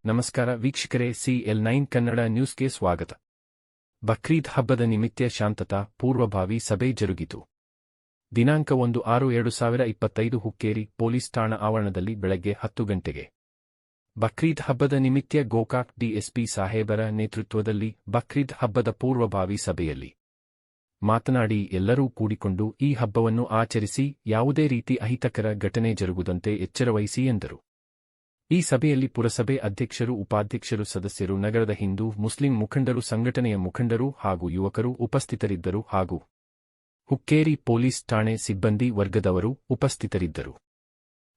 ನಮಸ್ಕಾರ ವೀಕ್ಷಕರೇ, CL9 ಕನ್ನಡ ನ್ಯೂಸ್ಗೆ ಸ್ವಾಗತ. ಬಕ್ರೀದ್ ಹಬ್ಬದ ನಿಮಿತ್ತ ಶಾಂತತಾ ಪೂರ್ವಭಾವಿ ಸಭೆ ಜರುಗಿತು. ದಿನಾಂಕ 1/6/2025 ಹುಕ್ಕೇರಿ ಪೊಲೀಸ್ ಠಾಣಾ ಆವರಣದಲ್ಲಿ ಬೆಳಗ್ಗೆ 10 ಗಂಟೆಗೆ ಬಕ್ರೀದ್ ಹಬ್ಬದ ನಿಮಿತ್ತ ಗೋಕಾಕ್ ಡಿಎಸ್ಪಿ ಸಾಹೇಬರ ನೇತೃತ್ವದಲ್ಲಿ ಬಕ್ರೀದ್ ಹಬ್ಬದ ಪೂರ್ವಭಾವಿ ಸಭೆಯಲ್ಲಿ ಮಾತನಾಡಿ, ಎಲ್ಲರೂ ಕೂಡಿಕೊಂಡು ಈ ಹಬ್ಬವನ್ನು ಆಚರಿಸಿ ಯಾವುದೇ ರೀತಿ ಅಹಿತಕರ ಘಟನೆ ಜರುಗದಂತೆ ಎಚ್ಚರವಹಿಸಿ ಎಂದರು. ಈ ಸಭೆಯಲ್ಲಿ ಪುರಸಭೆ ಅಧ್ಯಕ್ಷರು, ಉಪಾಧ್ಯಕ್ಷರು, ಸದಸ್ಯರು, ನಗರದ ಹಿಂದೂ ಮುಸ್ಲಿಂ ಮುಖಂಡರು, ಸಂಘಟನೆಯ ಮುಖಂಡರು ಹಾಗೂ ಯುವಕರು ಉಪಸ್ಥಿತರಿದ್ದರು ಹಾಗೂ ಹುಕ್ಕೇರಿ ಪೊಲೀಸ್ ಠಾಣೆ ಸಿಬ್ಬಂದಿ ವರ್ಗದವರು ಉಪಸ್ಥಿತರಿದ್ದರು.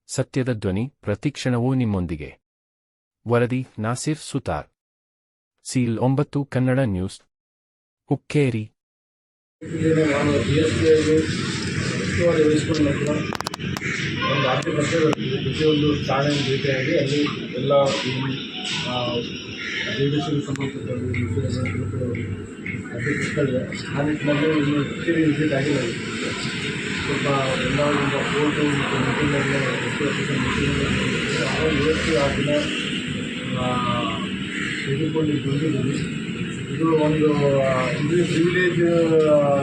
ಸತ್ಯದ ಧ್ವನಿ, ಪ್ರತಿಕ್ಷಣವೂ ನಿಮ್ಮೊಂದಿಗೆ. ವರದಿ ನಾಸಿರ್ ಸುತಾರ್, CL9 ಕನ್ನಡ ನ್ಯೂಸ್, ಹುಕ್ಕೇರಿ. ಒಂದು ಆರ್ಥಿಕ ಪ್ರತಿಯೊಂದು ಠಾಣೆಯನ್ನು ಭೇಟಿಯಾಗಿ ಅಲ್ಲಿ ಎಲ್ಲ ಲೇಡೀಸಿಗೆ ಸಂಬಂಧಪಟ್ಟವರು ಅಧ್ಯಕ್ಷಗಳಿವೆ. ಆ ನಿಟ್ಟಿನಲ್ಲಿ ಇನ್ನು ಹೆಚ್ಚಿನ ವಿಸಿಟ್ ಆಗಿಲ್ಲ. ಸ್ವಲ್ಪ ಎಲ್ಲ ಒಂದು ಕೋರ್ಟು ಮತ್ತು ಮೀಟಿಂಗಲ್ಲಿ ಇವತ್ತು ಆ ದಿನ ತೆಗೆದುಕೊಂಡಿದ್ದೀವಿ. ಇದು ಒಂದು ಇದು ವಿಲೇಜ್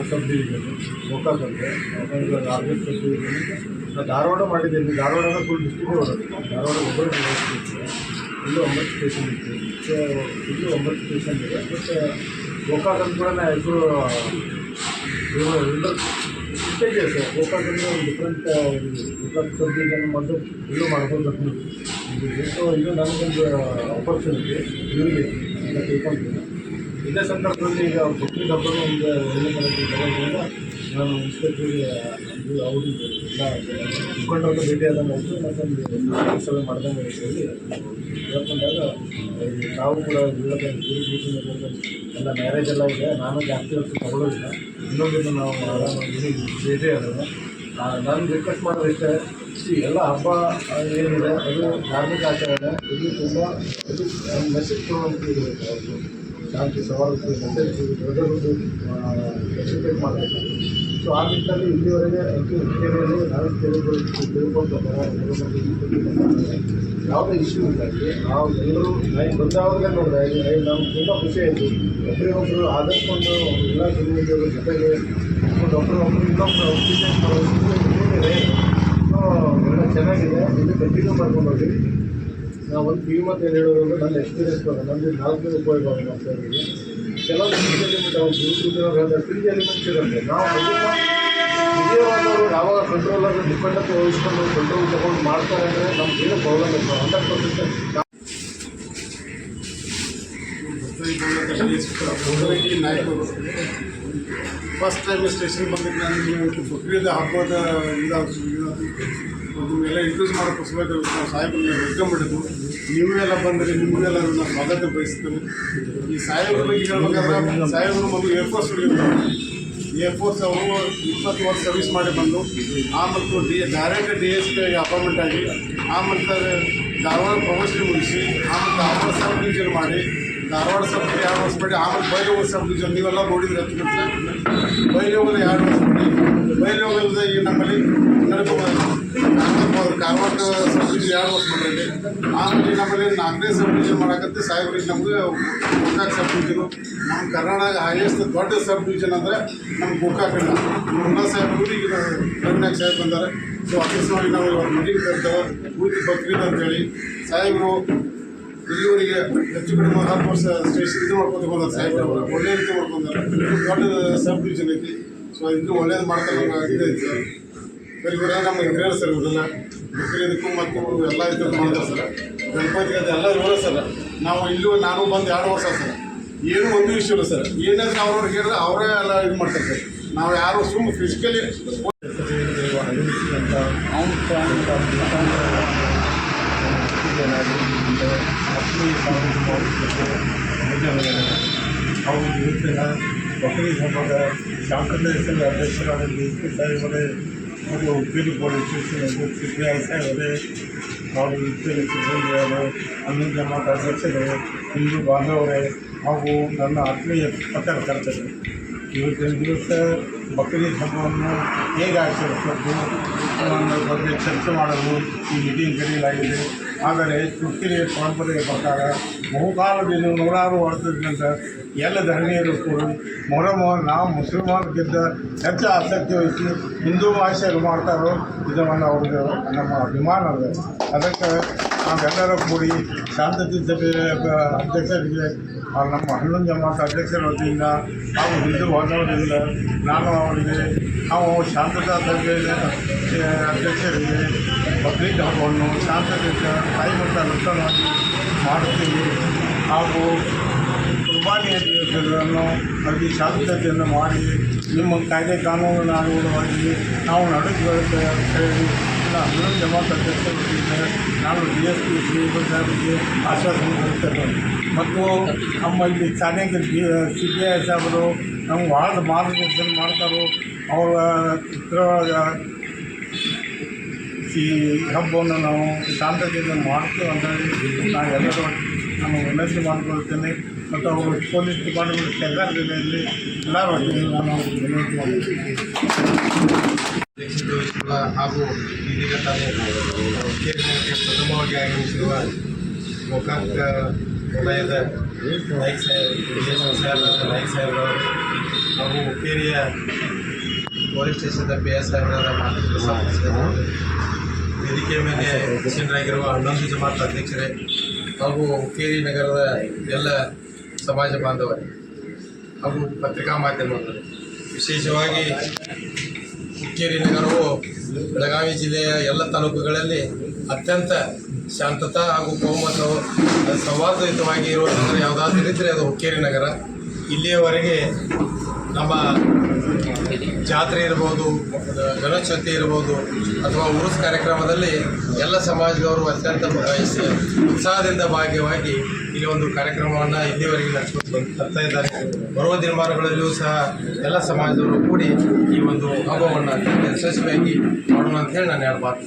ಸಬ್ ಡಿವಿಷನ್ ಗೋಕಾಕ್ ಅಂತ ಯಾಕಂದರೆ ಆರ್ಗೇಜ್ ಸಬ್ ಡಿವಿಷನ್ ಧಾರವಾಡ ಮಾಡಿದ್ದೀನಿ. ಧಾರವಾಡ ಫುಲ್ ಡಿಸ್ಟ್ರಿಕ್ಟ್ ಬರುತ್ತೆ. ಧಾರವಾಡ ಒಬ್ಬರು ಇಲ್ಲೂ 9 ಸ್ಟೇಷನ್ ಇತ್ತು. ಸೊ ಇಲ್ಲೂ 9 ಸ್ಟೇಷನ್ ಇದೆ. ಬಟ್ ಗೋಕಾಕ್ ಅಂತ ಕೂಡ ಹೆಸರು ಇಷ್ಟೇ ಸರ್. ಗೋಕಾಕ್ ಅಂದರೆ ಒಂದು ಡಿಫ್ರೆಂಟ್ ಗೋಕಾಕ್ ಸಬ್ ಡಿವಿಷನ್ ಮತ್ತು ಇಲ್ಲೂ ಮಾಡ್ಬೋದು. ಸೊ ಇದು ನನಗೊಂದು ಆಪರ್ಚುನಿಟಿ ಇವರಿಗೆ ಅಂತ ತಿಳ್ಕೊಳ್ತೀನಿ. ಇದೇ ಸಂದರ್ಭದಲ್ಲಿ ಈಗ ಬಕ್ರೀದ್ ಹಬ್ಬದ ಒಂದು ಒಳ್ಳೆ ಬರೋದ್ರಿಂದ ನಾನು ಇನ್ಸ್ಪೆಕ್ಟರ್ಗೆ ಅವರು ಎಲ್ಲ ಮುಖಂಡರನ್ನು ಭೇಟಿಯಾದಂಗೆ ಆಯಿತು. ಮತ್ತೊಂದು ಸಭೆ ಮಾಡ್ದಂಗೆ ಹೇಳಿ ಹೇಳ್ಕೊಂಡಾಗ ನಾವು ಕೂಡ ಎಲ್ಲ ಮ್ಯಾರೇಜ್ ಎಲ್ಲ ಇದೆ. ನಾನು ಜಾಸ್ತಿ ವರ್ಷ ತಗೊಳ್ಳೋದಿಲ್ಲ. ಇನ್ನೊಂದನ್ನು ನಾವು ಆರಾಮಾಗಿ ಭೇಟಿ ಆದಾಗ ನಾನು ರಿಕ್ವೆಸ್ಟ್ ಮಾಡೋದು ಇಷ್ಟೇ, ಎಲ್ಲ ಹಬ್ಬ ಏನಿದೆ ಅದು ಧಾರ್ಮಿಕ ಆಚರಣೆ. ಇದು ತುಂಬ ಇದು ಮೆಸೇಜ್ ಕೊಡುವಂಥ ಇರಬೇಕು. ಅವರು ಶಾಂತಿ ಸವಾಲಕ್ಕೆ ಮೆಸೇಜ್ ದೊಡ್ಡದು ಎಕ್ಸಿಪೆಕ್ಟ್ ಮಾಡಬೇಕು. ಸೊ ಆ ನಿಟ್ಟಿನಲ್ಲಿ ಇಲ್ಲಿವರೆಗೆ ಹುಕ್ಕೇರಿಯಲ್ಲಿ ನಾನು ತಿಳ್ಕೊಂಡು ಯಾವುದೇ ಇಶ್ಯೂ ಇಲ್ಲ. ನಾವು ಎಲ್ಲರೂ ಬಂದವ್ರಿಗೆ ನೋಡಿದ್ರೆ ನಮ್ಗೆ ತುಂಬ ಖುಷಿ ಆಯಿತು. ಒಬ್ಬರಿಗೊಬ್ಬರು ಆದರ್ಶಕೊಂಡು ಎಲ್ಲ ಜಿಲ್ಲೆಯವರು ಜೊತೆಗೆ ಒಬ್ಬರು ಇನ್ನೊಬ್ಬರು ಅಪ್ರಿಷಿಯೇಟ್ ಮಾಡೋದು ಏನಿದೆ. ಸೊ ಎಲ್ಲ ಚೆನ್ನಾಗಿದೆ. ಇದು ಕಂಟಿನ್ಯೂ ಮಾಡ್ಕೊಂಡು ಹೋಗಿ ನಾವು ಒಂದು ಕಿವಿ ಮತ್ತು ಏನು ಹೇಳೋದು ನನ್ನ ಎಕ್ಸ್ಪೀರಿಯನ್ಸ್ ಬಂದ ನಂದು 4 ಉಪಯೋಗ ಮಾಡ್ತಾ ಇದ್ದೀವಿ. ಕೆಲವು ಫ್ರೀ ಎಲಿಮೆಂಟ್ಸ್ ಇರುತ್ತೆ. ನಾವು ವಿಜಯವಾದವರು ಯಾವಾಗ ಕಂಟ್ರೋಲರ್ ಡಿಪೆಂಡೆಂಟ್ ವಹಿಸ್ಕೊಂಡು ಕಂಟ್ರೋಲ್ ತೊಗೊಂಡು ಮಾಡ್ತಾರೆ ಅಂದರೆ ನಮ್ಗೆ ಏನೂ ಪ್ರಾಬ್ಲಮ್ ಇಲ್ಲ. 100% ಫಸ್ಟ್ ಟೈಮ್ ಸ್ಟೇಷನ್ ಬಂದಿದ್ದು ನನಗೆ ಬಕ್ರೀದ್ ಹಬ್ಬದ ಎಲ್ಲ ಇಂಟ್ರೂಸ್ ಮಾಡೋಕ್ಕೋಸ್ಕರ ನಾವು ಸಾಹೇಬ್ರನ್ನ ವೆಲ್ಕಮ್ ಮಾಡಿದ್ವು. ನೀವೆಲ್ಲ ಬಂದರೆ ನಿಮಗೆಲ್ಲ ನಾವು ಸ್ವಾಗತ ಬಯಸ್ತೇವೆ. ಈ ಸಾಹೇಬ್ರ ಬಗ್ಗೆ ಹೇಳ್ಬೇಕಾದ್ರೆ ಸಾಹೇಬರು ಮೊದಲು ಏರ್ಫೋರ್ಸ್ ಅವರು 20 ವರ್ಷ ಸರ್ವಿಸ್ ಮಾಡಿ ಬಂದು ಆಮೇಲೆ ಡೈರೆಕ್ಟ್ DSP ಆಗಿ ಅಪಾಯಿಂಟ್ಮೆಂಟ್ ಆಗಿ ಆಮೇಲೆ ಧಾರವಾಡ ಪ್ರೊಫೆಷನ್ ಮುಗಿಸಿ ಆಮೇಲೆ ಧಾರವಾಡ ಸಬ್ ಡಿವಿಷನ್ ಮಾಡಿ ಧಾರವಾಡ ಸಬ್ 2 ವರ್ಷ ಮಾಡಿ ಆಮೇಲೆ ಬೈಲಹೊಂಗಲ ಸಬ್ ಡಿವಿಷನ್ ನೀವೆಲ್ಲ ನೋಡಿದ್ರೆ ಬೈಲಹೊಂಗಲ 2 ವರ್ಷ ಮಾಡಿ ಬೈಲಹೊಂಗಲದ ಈ ನಮ್ಮಲ್ಲಿ ಕಾರವಾರ ಸಬ್ ಡಿವಿಷನ್ 2 ವರ್ಷ ಮಾಡಿರಿ. ಆಮೇಲೆ ನಮ್ಮಲ್ಲಿ 4ನೇ ಸಬ್ ಡಿವಿಷನ್ ಮಾಡೋಕ್ಕಂತ ಸಾಹೇಬ್ರಿಗೆ ನಮಗೆ ಗೋಕಾಕ್ ಸಬ್ ಡಿವಿಷನು ನಮ್ಮ ಕರ್ನಾಟಕ ಹೈಯೆಸ್ಟ್ ದೊಡ್ಡ ಸಬ್ ಡಿವಿಷನ್ ಅಂದರೆ ನಮ್ಮ ಗೋಕಾಕ್ ಇಲ್ಲ. ಮುನ್ನಾ ಸಾಹೇಬ್ರು ಈಗ ರವಿನಾಗ್ ಸಾಹೇಬ್ ಬಂದಾರೆ. ಸೊ ಅಕಸ್ಮಾಗಿ ನಾವು ಇವಾಗ ಮೀಟಿಂಗ್ ಕರ್ತೇವೆ ಪೂರ್ತಿ ಬಕ್ರೀದ್ ಅಂತೇಳಿ ಸಾಹೇಬರು ಇಲ್ಲಿವರೆಗೆ ಹೆಚ್ಚು ಕಡಿಮೆ 10 ವರ್ಷ ಸ್ಟೇಷನ್ ಇದು ಮಾಡ್ಕೊಂಡು ಬಂದಾರೆ. ಸಾಹೇಬ್ರು ಒಳ್ಳೆ ರೀತಿ ಮಾಡ್ಕೊಂತಾರೆ. ದೊಡ್ಡ ಸಬ್ ಡಿವಿಷನ್ ಐತಿ. ಸೊ ಇದು ಒಳ್ಳೇದು ಮಾಡ್ತಾರೆ. ಇದೈತಿ ಸರ್. ಸರ್ ಇವರೆಲ್ಲ ನಮ್ಮ ಹಿರಿಯರು ಸರ್. ಇವರೆಲ್ಲ ಬಕ್ರೀದಕ್ಕೂ ಮತ್ತು ಎಲ್ಲ ಇದಕ್ಕೆ ಮಾಡ್ತಾರೆ ಸರ್. ಗಣಪತಿ ಅದೆಲ್ಲ ಇವರೇ ಸರ್. ನಾವು ಇಲ್ಲೂ ನಾನು ಬಂದು 2 ವರ್ಷ ಸರ್. ಏನೂ ಒಂದು ವಿಷಯ ಇಲ್ಲ ಸರ್. ಏನಾದರೂ ಅವ್ರವ್ರಿಗೆ ಹೇಳಿದ್ರೆ ಅವರೇ ಎಲ್ಲ ಇದು ಮಾಡ್ತಾರೆ ಸರ್. ನಾವು ಯಾರು ಸುಮ್ಮನೆ ಫಿಸಿಕಲಿ ಅವರು ಇರುತ್ತಿಲ್ಲ. ಬಕ್ರೀದ್ ಹಬ್ಬದ ಶಾಂತತಾ ಅಧ್ಯಕ್ಷರಾದ DSP ಸಾಹೇಬರೇ ಮತ್ತು ಹುಕ್ಕೇರಿ ಪೊಲೀಸ್ ಸ್ಟೇಷನ್ ಅಧ್ಯಕ್ಷ CI ಸಾಹೇಬರೇ ಹಾಗೂ ಇತರ ಸಿಬ್ಬಂದಿಯವರೇ, ಅನ್ನು ಜಮಾತ್ ಅಧ್ಯಕ್ಷರೇ, ಹಿಂದೂ ಬಾಂಧವರೇ ಹಾಗೂ ನನ್ನ ಆತ್ಮೀಯ ಪತ್ರಕರ್ತರು ಇವತ್ತಿನ ದಿವಸ ಬಕ್ರೀದ್ ಹಬ್ಬವನ್ನು ಹೇಗೆ ಆಚರಿಸಬೇಕು ಅನ್ನೋ ಬಗ್ಗೆ ಚರ್ಚೆ ಮಾಡಲು ಈ ಮೀಟಿಂಗ್ ಕರೆಯಲಾಗಿದೆ. ಆದರೆ ತುರ್ಕಿರಿಯ ಪರಂಪರೆಯ ಪ್ರಕಾರ ಬಹುಕಾಲದಿಂದ ನೂರಾರು ವರ್ಷದಿಂದ ಎಲ್ಲ ಧರ್ಮೀಯರು ಕೂಡ ಮೊಹರಮವನ್ನು ನಾವು ಮುಸಲ್ಮಾನರಿಗಿಂತ ಹೆಚ್ಚು ಆಸಕ್ತಿ ವಹಿಸಿ ಹಿಂದೂ ಭಾಷೆಯಲ್ಲಿ ಮಾಡ್ತಾರೋ ಇದನ್ನು ಅವ್ರಿಗೆ ನಮ್ಮ ಅಭಿಮಾನ ಅದ. ಅದಕ್ಕೆ ನಾವೆಲ್ಲರೂ ಕೂಡಿ ಶಾಂತತೆ ಸಭೆಯ ಅಧ್ಯಕ್ಷರಿಗೆ ನಮ್ಮ ಹನ್ನೊಂದು ಜಮಾತ ಅಧ್ಯಕ್ಷರ ವತಿಯಿಂದ ಹಾಗೂ ಹಿಂದೂ ವಾತಾವರಣದಿಂದ ನಾನು ಅವರಿಗೆ ನಾವು ಶಾಂತತಾ ಸಭೆಯ ಅಧ್ಯಕ್ಷರಿಗೆ ಬಕ್ರೀದ್ ಹಬ್ಬವನ್ನು ಶಾಂತತೆಯಿಂದ ತಾಯಿಮಂತ ನೃತ್ಯವಾಗಿ ಮಾಡುತ್ತೀವಿ. ಹಾಗೂ ಕುರ್ಬಾನಿಯ ದಿವಸಗಳನ್ನು ಅತಿ ಶಾಂತತೆಯನ್ನು ಮಾಡಿ ನಿಮ್ಮ ಕಾಯ್ದೆ ಕಾನೂನುನುಗುಣವಾಗಿ ನಾವು ನಡೆಸಬೇಕು ಅಂತ ಹೇಳಿ ಹನ್ನೊಂದು ಜಮಾತ ಅಧ್ಯಕ್ಷರಿಗೆ ನಾನು DSP ಶ್ರೀಧರ್ ಸಾಹೇಬರಿಗೆ ಆಶ್ವಾಸನೆ ಕೊಡ್ತೇನೆ. ಮತ್ತು ನಮ್ಮ ಇಲ್ಲಿ ಚಾಣಕ್ಯ CPI ಸಾಹೇಬರು ನಮ್ಗೆ ಭಾಳ ಮಾರ್ಗದರ್ಶನ ಮಾಡ್ತಾರೋ ಅವರ ಚಿತ್ರೊಳಗೆ ಈ ಹಬ್ಬವನ್ನು ನಾವು ಶಾಂತತೆಯಿಂದ ಮಾಡ್ತೇವೆ ಅಂತ ಹೇಳಿ ನಾನು ಎಲ್ಲರೂ ನಾನು ವಿನಂತಿ ಮಾಡಿಕೊಳ್ತೇನೆ. ಮತ್ತು ಅವರು ಪೊಲೀಸ್ ಡಿಪಾರ್ಟ್ಮೆಂಟ್ ಸರ್ಕಾರ ಜಿಲ್ಲೆಯಲ್ಲಿ ಎಲ್ಲರ ವತಿಯಿಂದ ನಾನು ವಿನಂತಿ ಮಾಡಿದ್ದೇನೆ. ಹಾಗೂ ಇದೀಗ ತಾನೇ ಕೇರಳಕ್ಕೆ ಪ್ರಥಮವಾಗಿ ಆಗಮಿಸಿರುವ ಗೋಕಾಕ್ ವಲಯದ ನಾಯ್ಕ ಸಾಹೇಬರವರು ಹಾಗೂ ಹುಕ್ಕೇರಿಯ ಪೊಲೀಸ್ ಸ್ಟೇಷನ್ದ PS ಸಾಹೇಬರಾದ ಮಾತೃ ವೇದಿಕೆಯ ಮೇಲೆ ಹೆಚ್ಚಿನರಾಗಿರುವ 11 ಜಮಾತ್ ಅಧ್ಯಕ್ಷರೇ ಹಾಗೂ ಹುಕ್ಕೇರಿ ನಗರದ ಎಲ್ಲ ಸಮಾಜ ಬಾಂಧವರೇ ಹಾಗೂ ಪತ್ರಿಕಾ ಮಾಧ್ಯಮಗಳು, ವಿಶೇಷವಾಗಿ ಹುಕ್ಕೇರಿ ನಗರವು ಬೆಳಗಾವಿ ಜಿಲ್ಲೆಯ ಎಲ್ಲ ತಾಲೂಕುಗಳಲ್ಲಿ ಅತ್ಯಂತ ಶಾಂತತಾ ಹಾಗೂ ಬಹುಮತ ಸೌಹಾರ್ದಯುತವಾಗಿ ಇರುವ ನಗರ ಯಾವುದಾದ್ರೂ ಇದ್ದರೆ ಅದು ಹುಕ್ಕೇರಿ ನಗರ. ಇಲ್ಲಿಯವರೆಗೆ ನಮ್ಮ ಜಾತ್ರೆ ಇರ್ಬೋದು, ಗಣೇಶೋತ್ಸವ ಇರ್ಬೋದು ಅಥವಾ ಉರುಸ್ ಕಾರ್ಯಕ್ರಮದಲ್ಲಿ ಎಲ್ಲ ಸಮಾಜದವರು ಅತ್ಯಂತ ಉತ್ಸಾಹದಿಂದ ಭಾಗವಾಗಿ ಇಲ್ಲಿ ಒಂದು ಕಾರ್ಯಕ್ರಮವನ್ನು ಇಲ್ಲಿವರೆಗೆ ನಡೆಸ್ಕೊಂಡು ಬರ್ತಾ ಇದ್ದಾರೆ. ಬರುವ ದಿನಮಾನಗಳಲ್ಲಿಯೂ ಸಹ ಎಲ್ಲ ಸಮಾಜದವರು ಕೂಡಿ ಈ ಒಂದು ಹಬ್ಬವನ್ನು ಅತ್ಯಂತ ಯಶಸ್ವಿಯಾಗಿ ಮಾಡೋಣ ಅಂತೇಳಿ ನಾನು ಹೇಳ್ಬಾರ್ದು.